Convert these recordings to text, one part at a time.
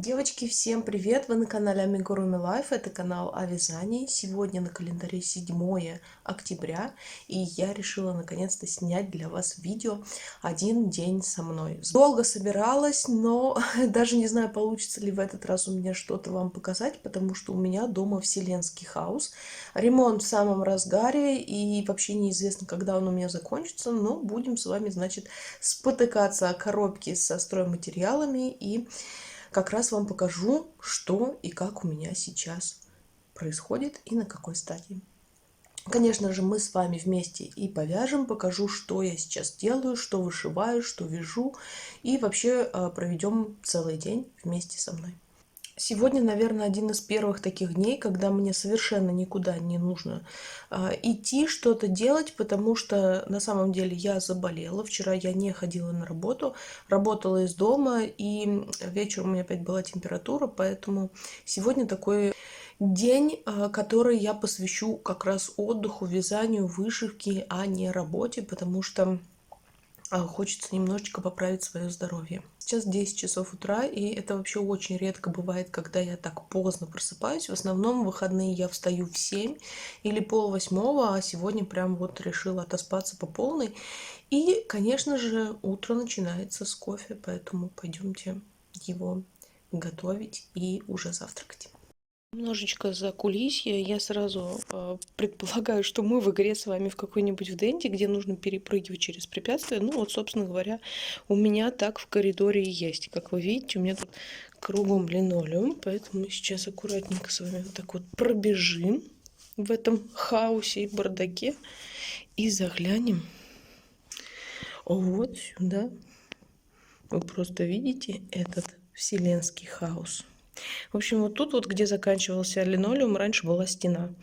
Девочки, всем привет! Вы на канале Amigurumi Life. Это канал о вязании. Сегодня на календаре 7 октября, и я решила наконец-то снять для вас видео «Один день со мной». Долго собиралась, но даже не знаю, получится ли в этот раз у меня что-то вам показать, потому что у меня дома вселенский хаос. Ремонт в самом разгаре, и вообще неизвестно, когда он у меня закончится, но будем с вами, значит, спотыкаться о коробки со стройматериалами и как раз вам покажу, что и как у меня сейчас происходит и на какой стадии. Конечно же, мы с вами вместе и повяжем, покажу, что я сейчас делаю, что вышиваю, что вяжу, и вообще проведем целый день вместе со мной. Сегодня, наверное, один из первых таких дней, когда мне совершенно никуда не нужно идти, что-то делать, потому что на самом деле я заболела. Вчера я не ходила на работу, работала из дома, и вечером у меня опять была температура, поэтому сегодня такой день, который я посвящу как раз отдыху, вязанию, вышивке, а не работе, потому что хочется немножечко поправить свое здоровье. Сейчас 10 часов утра, и это вообще очень редко бывает, когда я так поздно просыпаюсь. В основном в выходные я встаю в 7 или пол-восьмого, а сегодня прям вот решила отоспаться по полной. И, конечно же, утро начинается с кофе, поэтому пойдемте его готовить и уже завтракать. Немножечко за кулисье. Я сразу предполагаю, что мы в игре с вами в какой-нибудь в денте, где нужно перепрыгивать через препятствия. Ну вот, собственно говоря, у меня так в коридоре и есть. Как вы видите, у меня тут кругом линолеум, поэтому мы сейчас аккуратненько с вами вот так вот пробежим в этом хаосе и бардаке и заглянем вот сюда. Вы просто видите этот вселенский хаос. В общем, вот тут вот, где заканчивался линолеум, раньше была стена.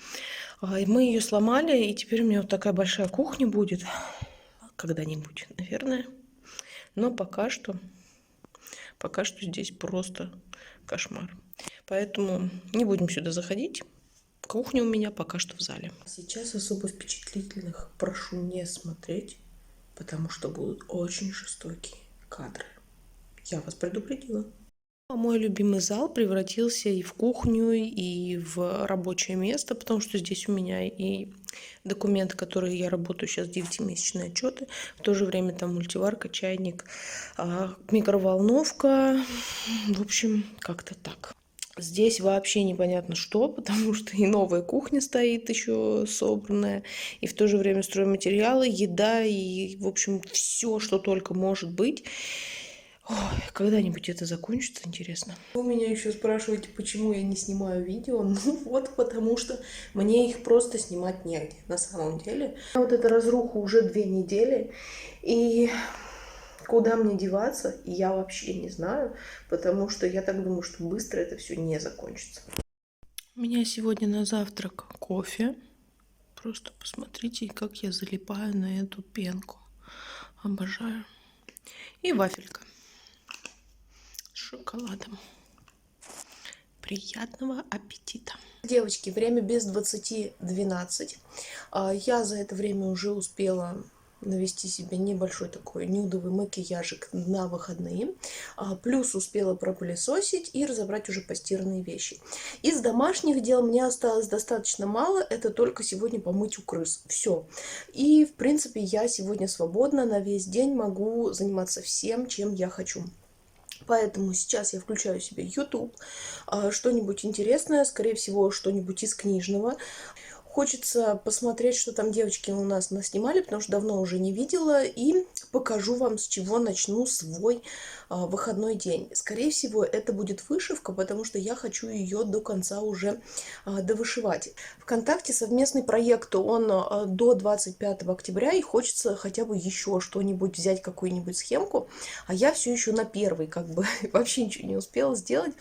И мы ее сломали, и теперь у меня вот такая большая кухня будет. Когда-нибудь, наверное. Но пока что здесь просто кошмар. Поэтому не будем сюда заходить. Кухня у меня пока что в зале. Сейчас особо впечатлительных прошу не смотреть, потому что будут очень жестокие кадры. Я вас предупредила. Мой любимый зал превратился и в кухню, и в рабочее место, потому что здесь у меня и документы, которые я работаю сейчас, 9-месячные отчеты, в то же время там мультиварка, чайник, микроволновка, в общем, как-то так. Здесь вообще непонятно что, потому что и новая кухня стоит еще собранная, и в то же время стройматериалы, еда, и, в общем, все, что только может быть. Ой, когда-нибудь это закончится, интересно. Вы меня еще спрашиваете, почему я не снимаю видео. Ну вот, потому что мне их просто снимать негде, на самом деле. Вот эта разруха уже 2 недели, и куда мне деваться, я вообще не знаю, потому что я так думаю, что быстро это все не закончится. У меня сегодня на завтрак кофе. Просто посмотрите, как я залипаю на эту пенку. Обожаю. И вафелька с шоколадом. Приятного аппетита! Девочки, время без 20:12. Я за это время уже успела навести себе небольшой такой нюдовый макияжик на выходные. Плюс успела пропылесосить и разобрать уже постиранные вещи. Из домашних дел мне осталось достаточно мало. Это только сегодня помыть у крыс. Все. И, в принципе, я сегодня свободна. На весь день могу заниматься всем, чем я хочу. Поэтому сейчас я включаю себе YouTube, что-нибудь интересное, скорее всего, что-нибудь из книжного. Хочется посмотреть, что там девочки у нас наснимали, потому что давно уже не видела. И покажу вам, с чего начну свой выходной день. Скорее всего, это будет вышивка, потому что я хочу ее до конца уже довышивать. ВКонтакте совместный проект, он до 25 октября, и хочется хотя бы еще что-нибудь взять, какую-нибудь схемку. А я все еще на первый, как бы вообще ничего не успела сделать.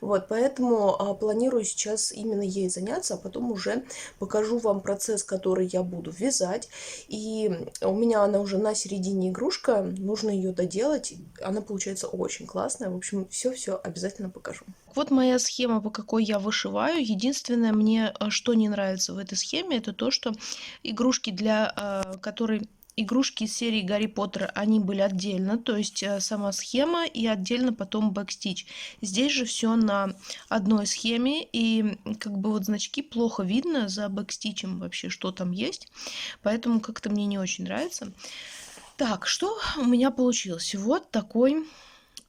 Вот, поэтому планирую сейчас именно ей заняться, а потом уже покажу вам процесс, который я буду вязать. И у меня она уже на середине игрушка, нужно ее доделать. Она получается очень классная. В общем, все-все обязательно покажу. Вот моя схема, по какой я вышиваю. Единственное, мне что не нравится в этой схеме, это то, что игрушки, для которой игрушки из серии Гарри Поттера, они были отдельно, то есть сама схема и отдельно потом бэкстич. Здесь же все на одной схеме, и как бы вот значки плохо видно за бэкстичем вообще, что там есть, поэтому как-то мне не очень нравится. Так, что у меня получилось? Вот такой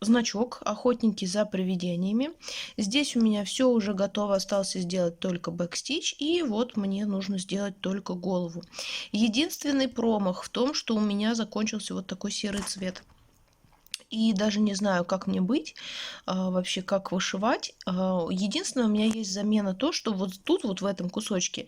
значок «Охотники за привидениями». Здесь у меня все уже готово, остался сделать только бэкстич, и вот мне нужно сделать только голову. Единственный промах в том, что у меня закончился вот такой серый цвет. И даже не знаю, как мне быть, вообще как вышивать. Единственное, у меня есть замена то, что вот тут, вот в этом кусочке,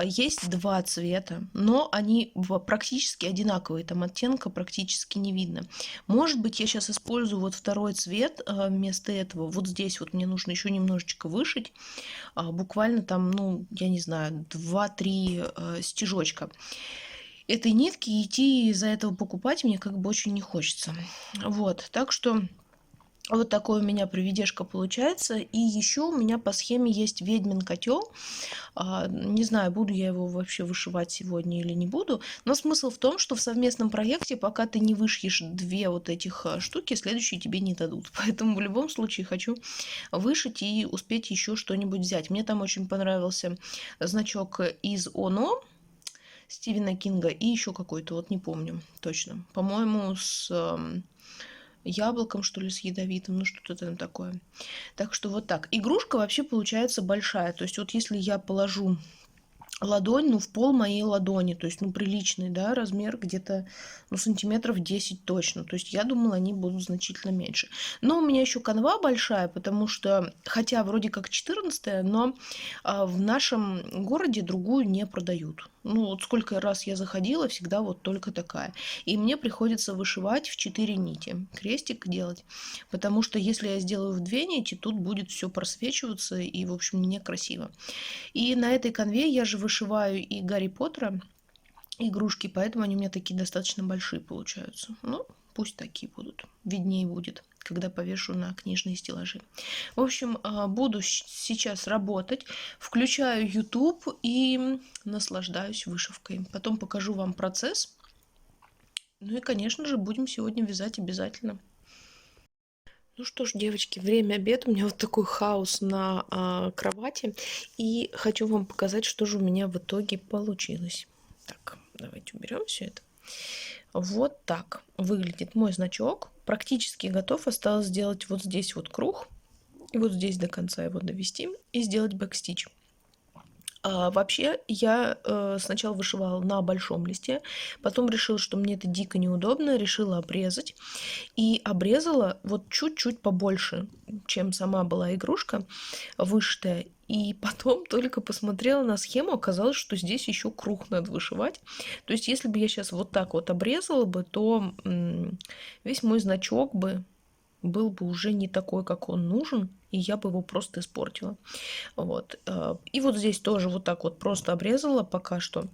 есть два цвета, но они практически одинаковые, там оттенка практически не видно. Может быть, я сейчас использую вот второй цвет вместо этого. Вот здесь вот мне нужно еще немножечко вышить, буквально там, ну, я не знаю, 2-3 стежочка этой нитки, и идти из-за этого покупать мне как бы очень не хочется. Вот, так что вот такой у меня привидешка получается. И еще у меня по схеме есть ведьмин котел. Не знаю, буду я его вообще вышивать сегодня или не буду. Но смысл в том, что в совместном проекте, пока ты не вышьешь две вот этих штуки, следующие тебе не дадут. Поэтому в любом случае хочу вышить и успеть еще что-нибудь взять. Мне там очень понравился значок из ОНО Стивена Кинга и еще какой-то, вот не помню точно. По-моему, с яблоком, что ли, с ядовитым, ну что-то там такое. Так что вот так. Игрушка вообще получается большая. То есть вот если я положу ладонь, ну, в пол моей ладони, то есть, ну, приличный, да, размер где-то, ну, сантиметров 10 точно, то есть я думала, они будут значительно меньше. Но у меня еще канва большая, потому что, хотя вроде как 14, но в нашем городе другую не продают. Ну, вот сколько раз я заходила, всегда вот только такая. И мне приходится вышивать в 4 нити, крестик делать, потому что если я сделаю в 2 нити, тут будет все просвечиваться, и, в общем, некрасиво. И на этой конве я же вышиваю и Гарри Поттера игрушки, поэтому они у меня такие достаточно большие получаются. Ну, пусть такие будут. Виднее будет, когда повешу на книжные стеллажи. В общем, буду сейчас работать, включаю YouTube и наслаждаюсь вышивкой. Потом покажу вам процесс. Ну и, конечно же, будем сегодня вязать обязательно. Ну что ж, девочки, время обеда. У меня вот такой хаос на кровати. И хочу вам показать, что же у меня в итоге получилось. Так, давайте уберем все это. Вот так выглядит мой значок. Практически готов. Осталось сделать вот здесь вот круг. И вот здесь до конца его довести. И сделать бэкстич. Вообще, я сначала вышивала на большом листе, потом решила, что мне это дико неудобно, решила обрезать. И обрезала вот чуть-чуть побольше, чем сама была игрушка вышитая. И потом только посмотрела на схему, оказалось, что здесь еще круг надо вышивать. То есть, если бы я сейчас вот так вот обрезала бы, то весь мой значок бы был бы уже не такой, как он нужен, и я бы его просто испортила. Вот. И вот здесь тоже вот так вот просто обрезала пока что,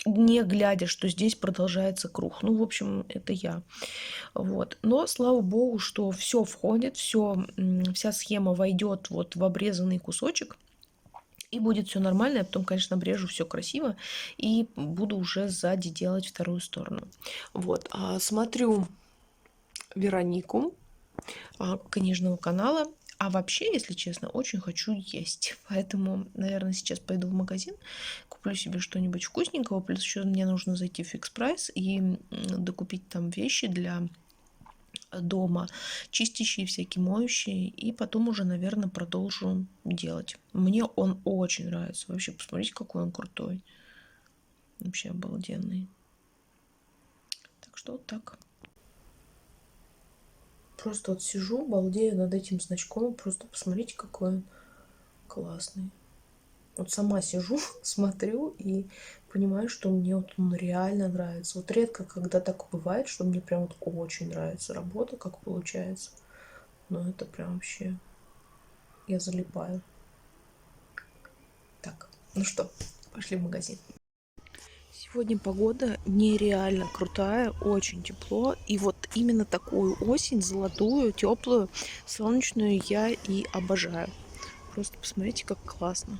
не глядя, что здесь продолжается круг. Ну, в общем, это я. Вот. Но, слава богу, что все входит, вся схема войдет вот в обрезанный кусочек. И будет все нормально. Я потом, конечно, обрежу все красиво. И буду уже сзади делать вторую сторону. Вот. Смотрю Веронику книжного канала. А вообще, если честно, очень хочу есть. Поэтому, наверное, сейчас пойду в магазин, куплю себе что-нибудь вкусненького. Плюс еще мне нужно зайти в Фикс Прайс и докупить там вещи для дома, чистящие, всякие моющие. И потом уже, наверное, продолжу делать. Мне он очень нравится. Вообще, посмотрите, какой он крутой. Вообще обалденный. Так что вот так. Просто вот сижу, балдею над этим значком. Просто посмотрите, какой он классный. Вот сама сижу, смотрю и понимаю, что мне вот он реально нравится. Вот редко, когда так бывает, что мне прям вот очень нравится работа, как получается. Но это прям вообще... Я залипаю. Так, ну что, пошли в магазин. Сегодня погода нереально крутая, очень тепло. И вот именно такую осень, золотую, теплую, солнечную я и обожаю. Просто посмотрите, как классно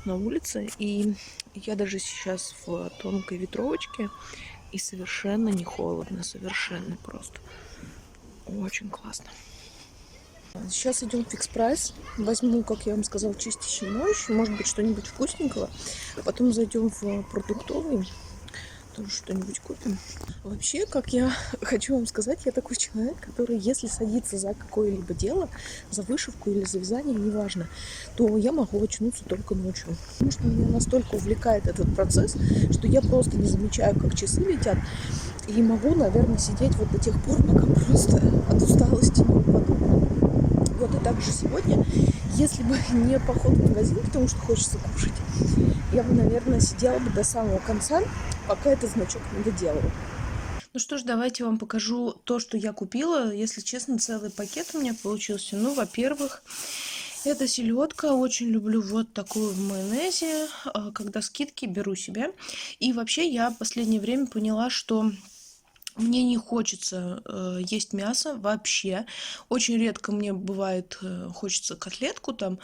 на улице. И я даже сейчас в тонкой ветровочке, И совершенно не холодно, совершенно просто. Очень классно. Сейчас идем в Фикс Прайс. Возьму, как я вам сказала, чистящий, моющий, может быть, что-нибудь вкусненького. Потом зайдем в продуктовый, тоже что-нибудь купим. Вообще, как я хочу вам сказать, я такой человек, который, если садится за какое-либо дело, за вышивку или за вязание, неважно, то я могу очнуться только ночью. Потому что меня настолько увлекает этот процесс, что я просто не замечаю, как часы летят. И могу, наверное, сидеть вот до тех пор, пока просто от усталости не упаду. Вот и также сегодня, если бы не поход в магазин, потому что хочется кушать, я бы, наверное, сидела бы до самого конца, пока этот значок не доделаю. Ну что ж, давайте вам покажу то, что я купила. Если честно, целый пакет у меня получился. Ну, во-первых, это селедка. Очень люблю вот такую в майонезе. Когда скидки, беру себе. И вообще я в последнее время поняла, что мне не хочется есть мясо вообще. Очень редко мне бывает хочется котлетку там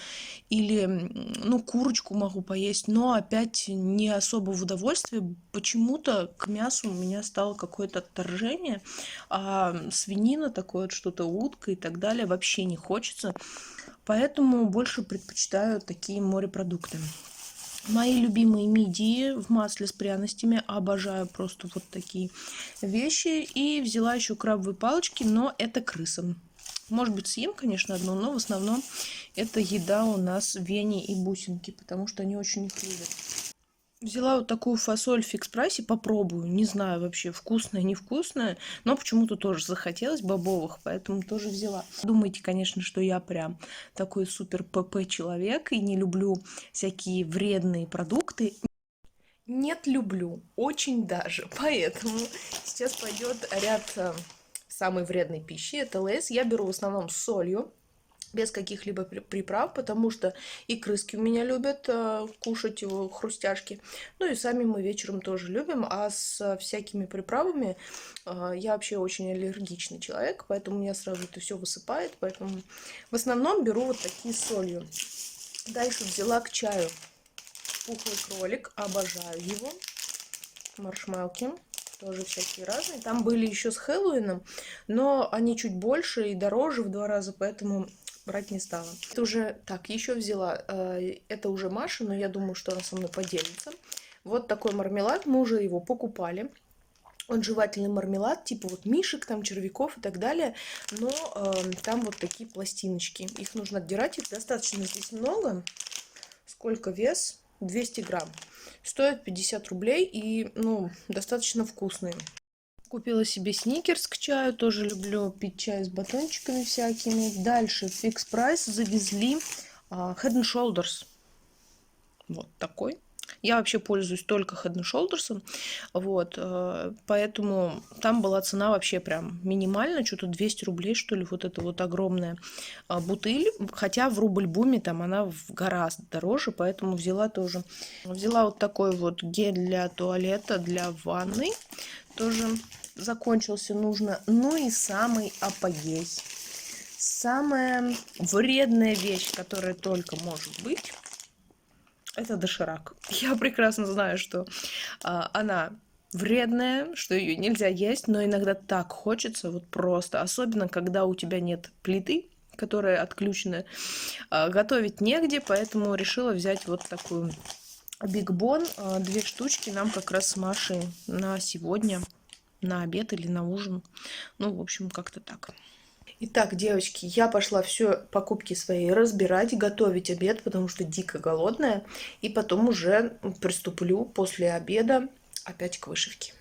или, ну, курочку могу поесть, но опять не особо в удовольствие. Почему-то к мясу у меня стало какое-то отторжение, а свинина, такое вот что-то, утка и так далее вообще не хочется. Поэтому больше предпочитаю такие морепродукты. Мои любимые мидии в масле с пряностями. Обожаю просто вот такие вещи. И взяла еще крабовые палочки, но это крысам. Может быть, съем, конечно, одну, но в основном это еда у нас Вени и бусинки, потому что они очень их любят. Взяла вот такую фасоль в Фикс Прайсе, попробую. Не знаю вообще, вкусная, невкусная, но почему-то тоже захотелось бобовых, поэтому тоже взяла. Думаете, конечно, что я прям такой супер ПП человек и не люблю всякие вредные продукты. Нет, люблю, очень даже. Поэтому сейчас пойдет ряд самой вредной пищи. Это лейс. Я беру в основном с солью, без каких-либо приправ, потому что и крыски у меня любят кушать его хрустяшки. Ну и сами мы вечером тоже любим, а с всякими приправами я вообще очень аллергичный человек, поэтому меня сразу это все высыпает, поэтому в основном беру вот такие с солью. Дальше взяла к чаю пухлый кролик, обожаю его, маршмелки. Тоже всякие разные. Там были еще с Хэллоуином, но они чуть больше и дороже в 2 раза, поэтому брать не стала. Это уже так, еще взяла. Это уже Маша, но я думаю, что она со мной поделится. Вот такой мармелад. Мы уже его покупали. Он жевательный мармелад, типа вот мишек, там червяков и так далее. Но там вот такие пластиночки. Их нужно отдирать. Их достаточно здесь много. Сколько вес? 200 грамм. Стоит 50 рублей и, ну, достаточно вкусные. Купила себе сникерс к чаю. Тоже люблю пить чай с батончиками всякими. Дальше в Фикс Прайс завезли Head and Shoulders. Вот такой. Я вообще пользуюсь только Head and Shoulders. Вот, поэтому там была цена вообще прям минимальная. Что-то 200 рублей, что ли. Вот эта вот огромная бутыль. Хотя в Рубль-буме там она гораздо дороже, поэтому взяла тоже. Взяла вот такой вот гель для туалета, для ванной. Тоже закончился, нужно. Ну и самый апогей. Самая вредная вещь, которая только может быть, это доширак. Я прекрасно знаю, что она вредная, что ее нельзя есть, но иногда так хочется, вот просто. Особенно, когда у тебя нет плиты, которая отключена. Готовить негде, поэтому решила взять вот такую Big Bon. 2 штучки нам как раз с Машей на сегодня, на обед или на ужин. Ну, в общем, как-то так. Итак, девочки, я пошла все покупки свои разбирать, готовить обед, потому что дико голодная. И потом уже приступлю после обеда опять к вышивке.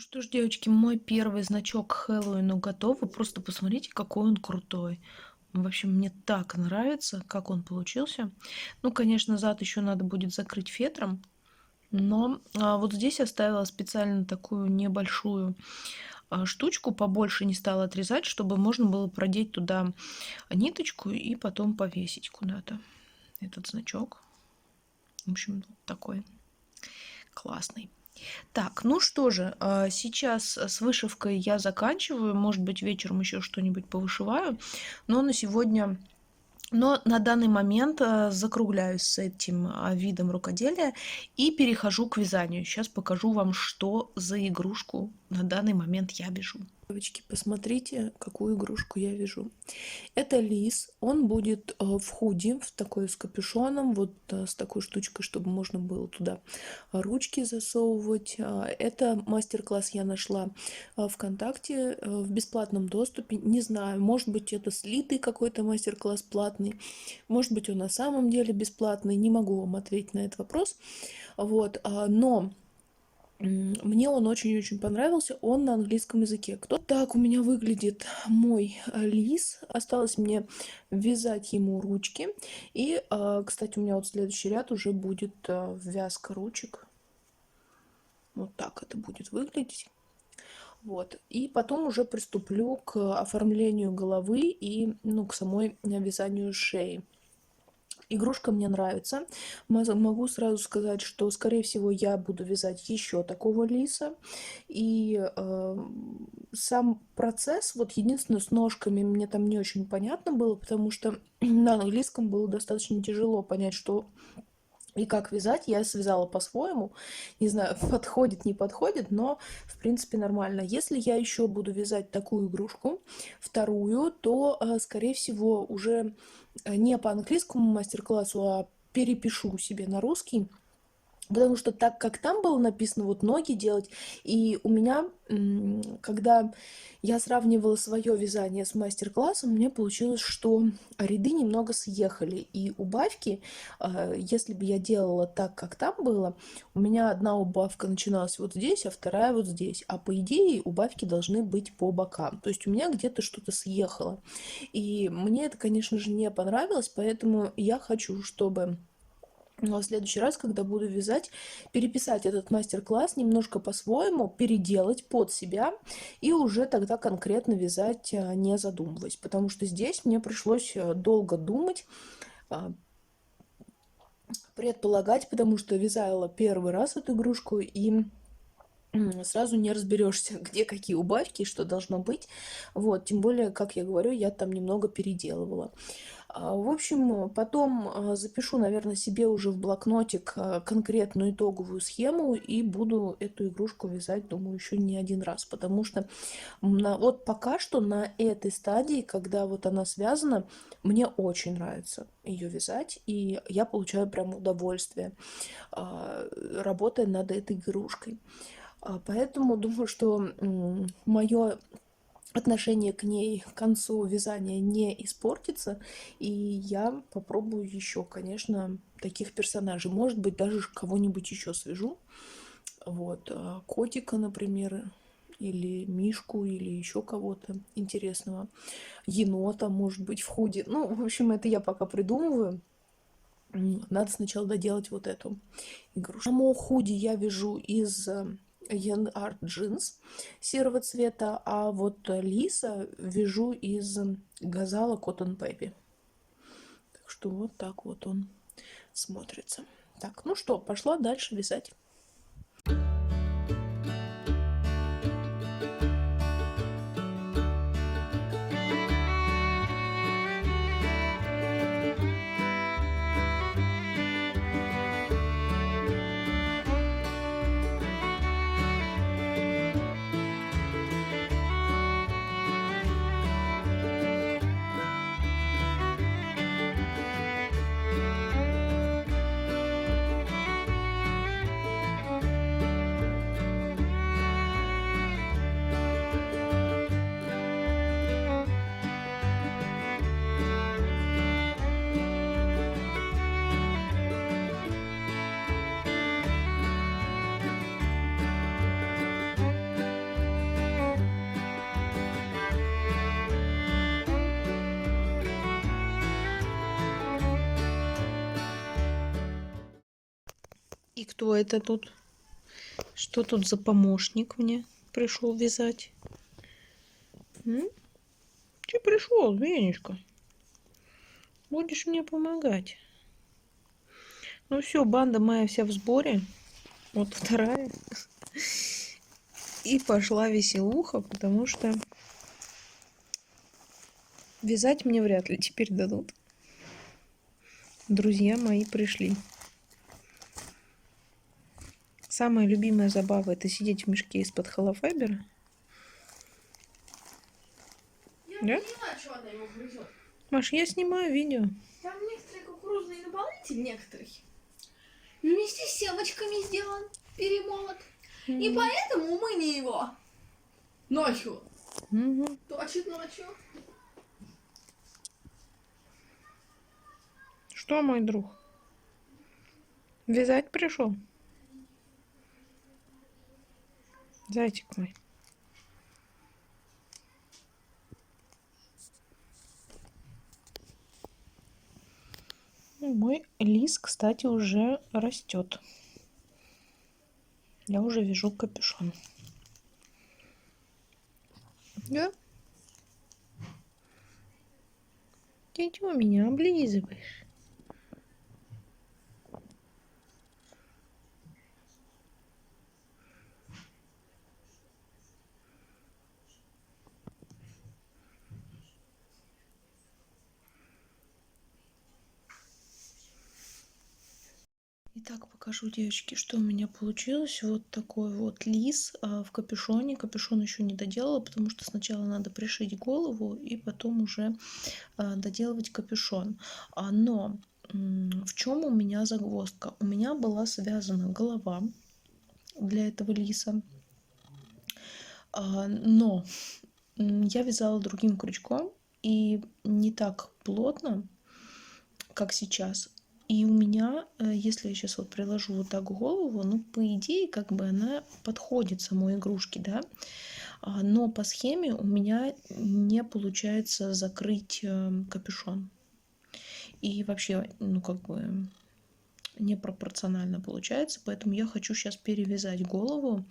Что ж, девочки, мой первый значок к Хэллоуину готов. Вы просто посмотрите, какой он крутой. В общем, мне так нравится, как он получился. Ну, конечно, зад еще надо будет закрыть фетром. Но вот здесь оставила специально такую небольшую штучку, побольше не стала отрезать, чтобы можно было продеть туда ниточку и потом повесить куда-то этот значок. В общем, такой классный. Так, ну что же, сейчас с вышивкой я заканчиваю. Может быть, вечером еще что-нибудь повышиваю. Но на сегодня... Но на данный момент закругляюсь с этим видом рукоделия и перехожу к вязанию. Сейчас покажу вам, что за игрушку на данный момент я вяжу. Девочки, посмотрите, какую игрушку я вяжу. Это лис, он будет в худи, в такой с капюшоном, вот с такой штучкой, чтобы можно было туда ручки засовывать. Это мастер-класс я нашла ВКонтакте в бесплатном доступе. Не знаю, может быть, это слитый какой-то мастер-класс платный, может быть, он на самом деле бесплатный, не могу вам ответить на этот вопрос. Вот, но... Мне он очень-очень понравился, он на английском языке. Так у меня выглядит мой лис. Осталось мне вязать ему ручки. И, кстати, у меня вот следующий ряд уже будет вязка ручек. Вот так это будет выглядеть. Вот. И потом уже приступлю к оформлению головы и, ну, к самой вязанию шеи. Игрушка мне нравится. Могу сразу сказать, что, скорее всего, я буду вязать еще такого лиса. И сам процесс, вот единственное, с ножками мне там не очень понятно было, потому что на английском было достаточно тяжело понять, что и как вязать. Я связала по-своему. Не знаю, подходит, не подходит, но, в принципе, нормально. Если я еще буду вязать такую игрушку, вторую, то, скорее всего, уже не по английскому мастер-классу, а перепишу себе на русский. Потому что так, как там было написано, вот ноги делать, и у меня, когда я сравнивала свое вязание с мастер-классом, мне получилось, что ряды немного съехали. И убавки, если бы я делала так, как там было, у меня одна убавка начиналась вот здесь, а вторая вот здесь. А по идее убавки должны быть по бокам. То есть у меня где-то что-то съехало. И мне это, конечно же, не понравилось, поэтому я хочу, чтобы... Но в следующий раз, когда буду вязать, переписать этот мастер-класс немножко по-своему, переделать под себя и уже тогда конкретно вязать, не задумываясь. Потому что здесь мне пришлось долго думать, предполагать, потому что вязала первый раз эту игрушку и сразу не разберешься, где какие убавки, что должно быть. Вот, тем более, как я говорю, я там немного переделывала. В общем, потом запишу, наверное, себе уже в блокнотик конкретную итоговую схему и буду эту игрушку вязать, думаю, еще не один раз, потому что вот пока что на этой стадии, когда вот она связана, мне очень нравится ее вязать, и я получаю прям удовольствие, работая над этой игрушкой. Поэтому думаю, что мое отношение к ней к концу вязания не испортится, и я попробую еще, конечно, таких персонажей. Может быть, даже кого-нибудь еще свяжу. Вот, котика, например, или мишку, или еще кого-то интересного. Енота, может быть, в худи. Ну, в общем, это я пока придумываю. Надо сначала доделать вот эту игрушку. Само худи я вяжу из Yen Art Jeans серого цвета, а вот лиса вяжу из Газала Cotton Baby. Так что вот так вот он смотрится. Так, ну что, пошла дальше вязать. И кто это тут? Что тут за помощник мне пришел вязать? Ты пришел, Венечка? Будешь мне помогать? Ну все, банда моя вся в сборе. Вот вторая. И пошла веселуха, потому что вязать мне вряд ли теперь дадут. Друзья мои пришли. Самая любимая забава — это сидеть в мешке из-под холофайбера. Я да? не понимаю, что она его грызет. Маш, я снимаю видео. Там некоторые кукурузные наполнитель, некоторые, вместе с семечками сделан, перемолот. И поэтому мы не его ночью. Точит ночью. Что, мой друг? Вязать пришел? Зайчик мой. Мой лис, кстати, уже растет. Я уже вяжу капюшон. Да? Ты чего меня облизываешь? Итак, покажу, девочки, что у меня получилось. Вот такой вот лис в капюшоне. Капюшон еще не доделала, потому что сначала надо пришить голову и потом уже доделывать капюшон. Но в чем у меня загвоздка? У меня была связана голова для этого лиса, но я вязала другим крючком и не так плотно, как сейчас. И у меня, если я сейчас вот приложу вот так голову, ну, по идее, как бы она подходит самой игрушке, да, но по схеме у меня не получается закрыть капюшон. И вообще, ну, как бы непропорционально получается, поэтому я хочу сейчас перевязать голову,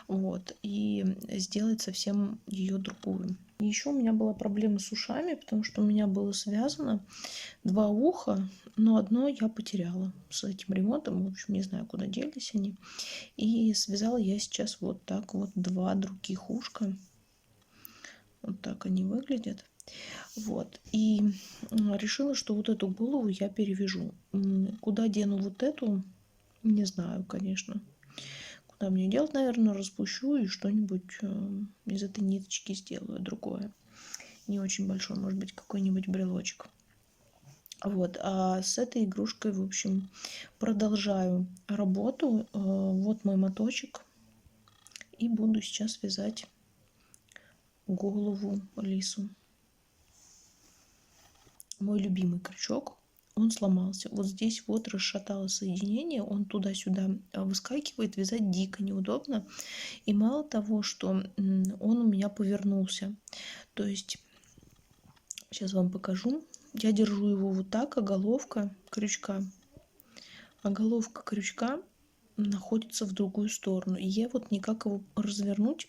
вот, и сделать совсем ее другую. И еще у меня была проблема с ушами, потому что у меня было связано два уха, но одно я потеряла с этим ремонтом, в общем, не знаю, куда делись они. И связала я сейчас вот так вот два других ушка. Вот так они выглядят. Вот. И решила, что вот эту голову я перевяжу. Куда дену вот эту, не знаю, конечно. Куда мне делать, наверное, распущу и что-нибудь из этой ниточки сделаю другое. Не очень большой, может быть, какой-нибудь брелочек. Вот, а с этой игрушкой, в общем, продолжаю работу. Вот мой моточек. И буду сейчас вязать голову лису. Мой любимый крючок, он сломался. Вот здесь вот расшаталось соединение, он туда-сюда выскакивает, вязать дико неудобно. И мало того, что он у меня повернулся. То есть, сейчас вам покажу. Я держу его вот так, а головка крючка находится в другую сторону. И я вот никак его развернуть,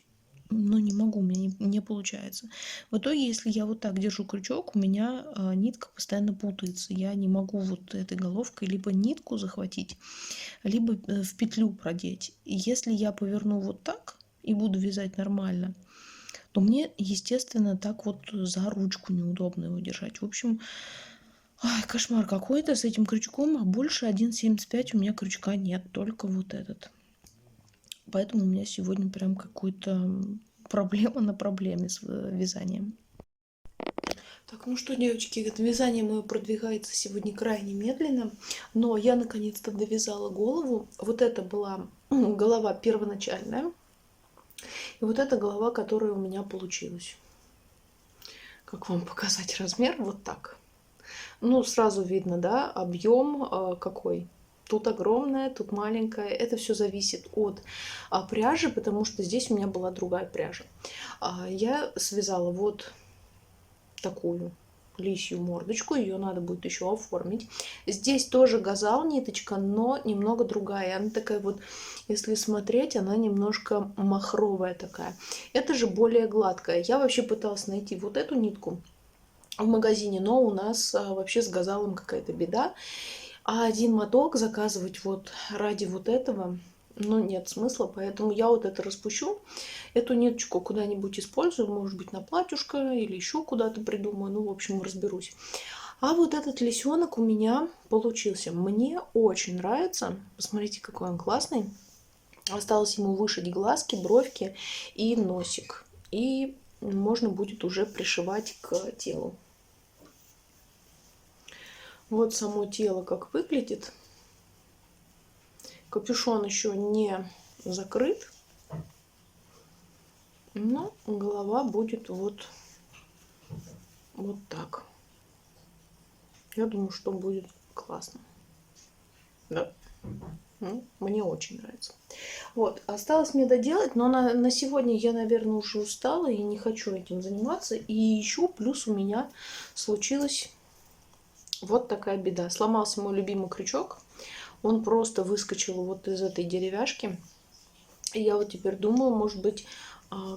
ну, не могу, у меня не получается. В итоге, если я вот так держу крючок, у меня нитка постоянно путается. Я не могу вот этой головкой либо нитку захватить, либо в петлю продеть. И если я поверну вот так и буду вязать нормально, то мне, естественно, так вот за ручку неудобно его держать. В общем, ай, кошмар какой-то с этим крючком, а больше 1,75 у меня крючка нет, только вот этот. Поэтому у меня сегодня прям какая-то проблема на проблеме с вязанием. Так, ну что, девочки, это вязание мое продвигается сегодня крайне медленно, но я наконец-то довязала голову. Вот это была голова первоначальная, и вот эта голова, которая у меня получилась. Как вам показать размер? Вот так. Ну, сразу видно, да, объем какой. Тут огромная, тут маленькая. Это все зависит от пряжи, потому что здесь у меня была другая пряжа. Я связала вот такую лисью мордочку, ее надо будет еще оформить. Здесь тоже газал ниточка, но немного другая. Она такая вот, если смотреть, она немножко махровая такая. Это же более гладкая. Я вообще пыталась найти вот эту нитку в магазине, но у нас вообще с газалом какая-то беда. А один моток заказывать вот ради вот этого, ну, нет смысла, поэтому я вот это распущу. Эту ниточку куда-нибудь использую, может быть, на платьюшко или еще куда-то придумаю. Ну, в общем, разберусь. А вот этот лисенок у меня получился. Мне очень нравится. Посмотрите, какой он классный. Осталось ему вышить глазки, бровки и носик. И можно будет уже пришивать к телу. Вот само тело как выглядит. Капюшон еще не закрыт. Но голова будет вот так. Я думаю, что будет классно. Да. Ну, мне очень нравится. Вот, осталось мне доделать, но на сегодня я, наверное, уже устала и не хочу этим заниматься. И еще плюс у меня случилась вот такая беда. Сломался мой любимый крючок. Он просто выскочил вот из этой деревяшки. И я вот теперь думаю, может быть,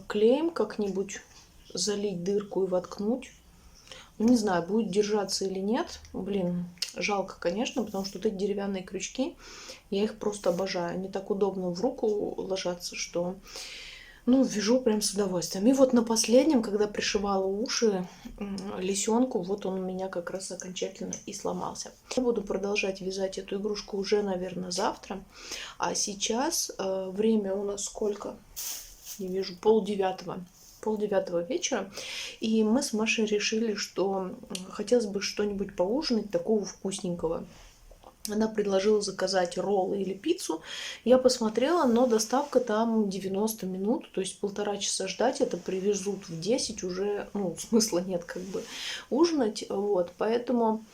клеем как-нибудь залить дырку и воткнуть. Не знаю, будет держаться или нет. Блин, жалко, конечно, потому что вот эти деревянные крючки, я их просто обожаю. Они так удобно в руку ложатся, что, ну, вяжу прям с удовольствием. И вот на последнем, когда пришивала уши лисенку, вот он у меня как раз окончательно и сломался. Я буду продолжать вязать эту игрушку уже, наверное, завтра. А сейчас время у нас сколько? Не вижу, 8:30 вечера. И мы с Машей решили, что хотелось бы что-нибудь поужинать такого вкусненького. Она предложила заказать роллы или пиццу. Я посмотрела, но доставка там 90 минут, то есть 1,5 часа ждать. Это привезут в 10, уже, ну, смысла нет как бы ужинать. Вот, поэтому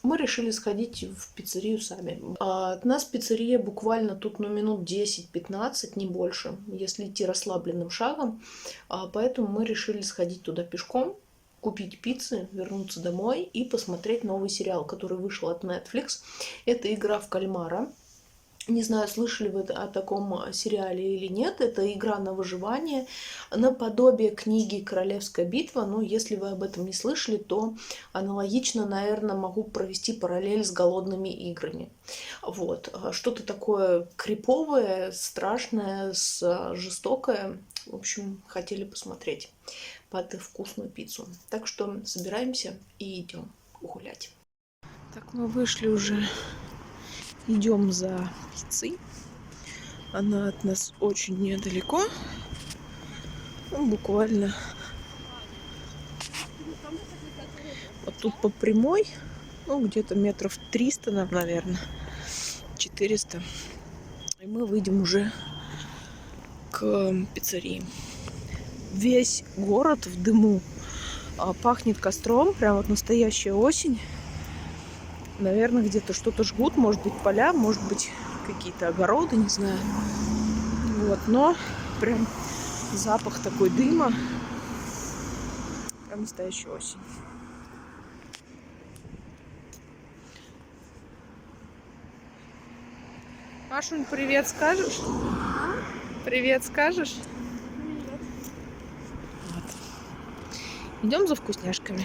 мы решили сходить в пиццерию сами. От нас пиццерия буквально тут, ну, минут 10-15, не больше, если идти расслабленным шагом. Поэтому мы решили сходить туда пешком, купить пиццы, вернуться домой и посмотреть новый сериал, который вышел от Netflix. Это «Игра в кальмара». Не знаю, слышали вы о таком сериале или нет. Это игра на выживание, наподобие книги «Королевская битва». Но если вы об этом не слышали, то аналогично, наверное, могу провести параллель с «Голодными играми». Вот. Что-то такое криповое, страшное, жестокое. В общем, хотели посмотреть под вкусную пиццу. Так что собираемся и идем гулять. Так, мы вышли уже. Идем за пиццей. Она от нас очень недалеко. Ну, буквально вот тут по прямой. Ну, где-то метров 300 нам, наверное. 400. И мы выйдем уже к пиццерии. Весь город в дыму. Пахнет костром. Прям вот настоящая осень. Наверное, где-то что-то жгут. Может быть, поля, может быть, какие-то огороды, не знаю. Вот, но прям запах такой дыма. Прям настоящая осень. Машунь, привет скажешь? Привет скажешь? Вот. Идем за вкусняшками.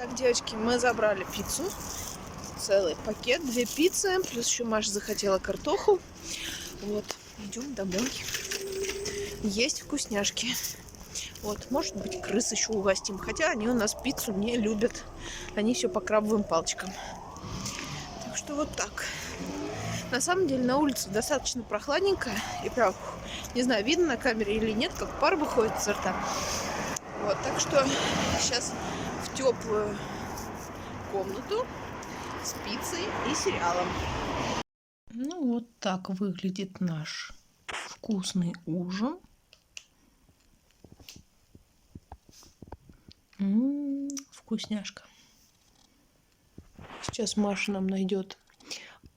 Так, девочки, мы забрали пиццу. Целый пакет, 2 пиццы. Плюс еще Маша захотела картоху. Вот, идем домой. Есть вкусняшки. Вот, может быть, крыс еще угостим. Хотя они у нас пиццу не любят. Они все по крабовым палочкам. Так что вот так. На самом деле на улице достаточно прохладненько. И прям, не знаю, видно на камере или нет, как пар выходит изо рта. Вот, так что сейчас в теплую комнату с пиццей и сериалом. Ну, вот так выглядит наш вкусный ужин. Вкусняшка. Сейчас Маша нам найдет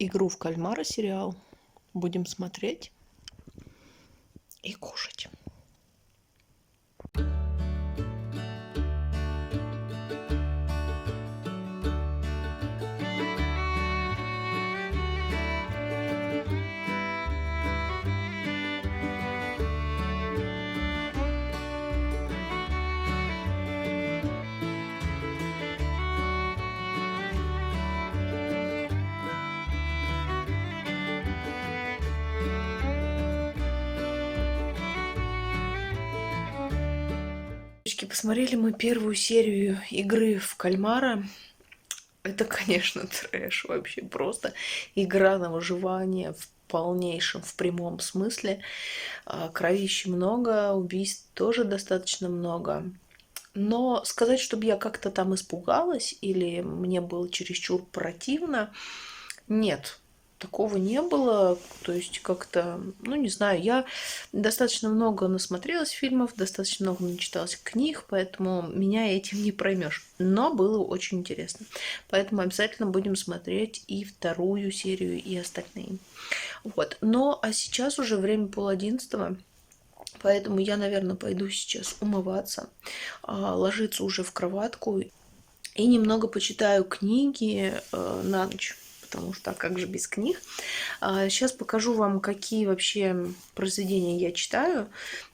«Игру в кальмара» сериал. Будем смотреть и кушать. Посмотрели мы первую серию «Игры в кальмара». Это, конечно, трэш вообще. Просто игра на выживание в полнейшем, в прямом смысле. Кровищи много, убийств тоже достаточно много. Но сказать, чтобы я как-то там испугалась или мне было чересчур противно, нет. Такого не было, то есть как-то, ну не знаю, я достаточно много насмотрелась фильмов, достаточно много начиталась книг, поэтому меня этим не проймешь. Но было очень интересно. Поэтому обязательно будем смотреть и вторую серию, и остальные. Вот. Но а сейчас уже время 10:30. Поэтому я, наверное, пойду сейчас умываться, ложиться уже в кроватку и немного почитаю книги на ночь. Потому что как же без книг. Сейчас покажу вам, какие вообще произведения я читаю.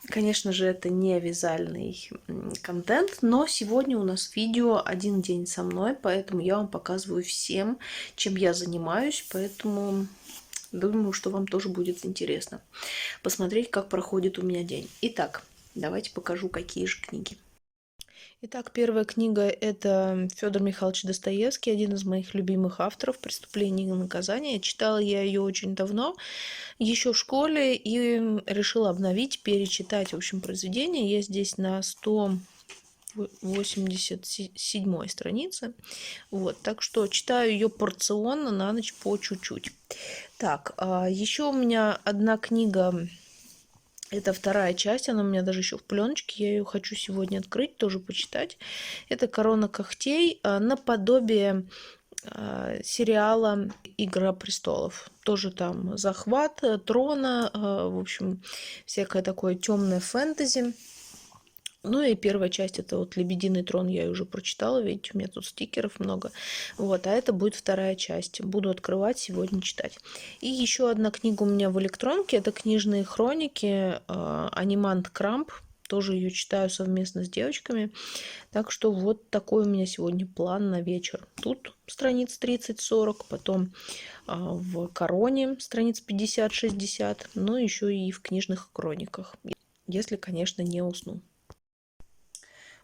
Конечно же, это не вязальный контент, но сегодня у нас видео «1 день со мной», поэтому я вам показываю всем, чем я занимаюсь, поэтому думаю, что вам тоже будет интересно посмотреть, как проходит у меня день. Итак, давайте покажу, какие же книги. Итак, первая книга – это Федор Михайлович Достоевский, один из моих любимых авторов «Преступление и наказание». Читала я ее очень давно, еще в школе, и решила обновить, перечитать, в общем, произведение. Я здесь на 187 странице. Вот, так что читаю ее порционно, на ночь по чуть-чуть. Так, еще у меня одна книга. Это вторая часть, она у меня даже еще в пленочке, я ее хочу сегодня открыть, тоже почитать. Это «Корона когтей», наподобие сериала «Игра престолов». Тоже там захват трона, в общем, всякое такое темное фэнтези. Ну и первая часть — это вот «Лебединый трон», я ее уже прочитала, видите, у меня тут стикеров много. Вот, а это будет вторая часть. Буду открывать, сегодня читать. И еще одна книга у меня в электронке, это «Книжные хроники», Анимант Крамп. Тоже ее читаю совместно с девочками. Так что вот такой у меня сегодня план на вечер. Тут страниц 30-40, потом в «Короне» страниц 50-60, но еще и в «Книжных хрониках», если, конечно, не усну.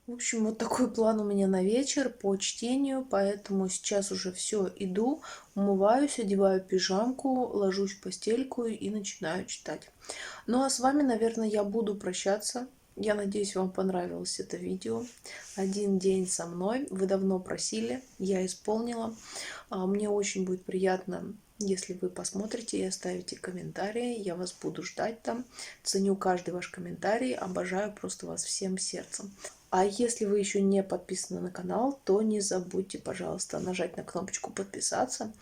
В общем, вот такой план у меня на вечер по чтению, поэтому сейчас уже все, иду, умываюсь, одеваю пижамку, ложусь в постельку и начинаю читать. Ну а с вами, наверное, я буду прощаться. Я надеюсь, вам понравилось это видео. 1 день со мной. Вы давно просили, я исполнила. Мне очень будет приятно, если вы посмотрите и оставите комментарии. Я вас буду ждать там. Ценю каждый ваш комментарий. Обожаю просто вас всем сердцем. А если вы еще не подписаны на канал, то не забудьте, пожалуйста, нажать на кнопочку подписаться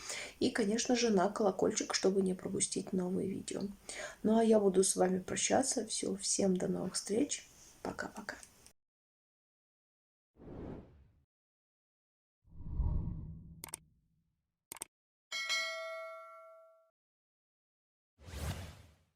и, конечно же, на колокольчик, чтобы не пропустить новые видео. Ну а я буду с вами прощаться. Все, всем до новых встреч. Пока-пока.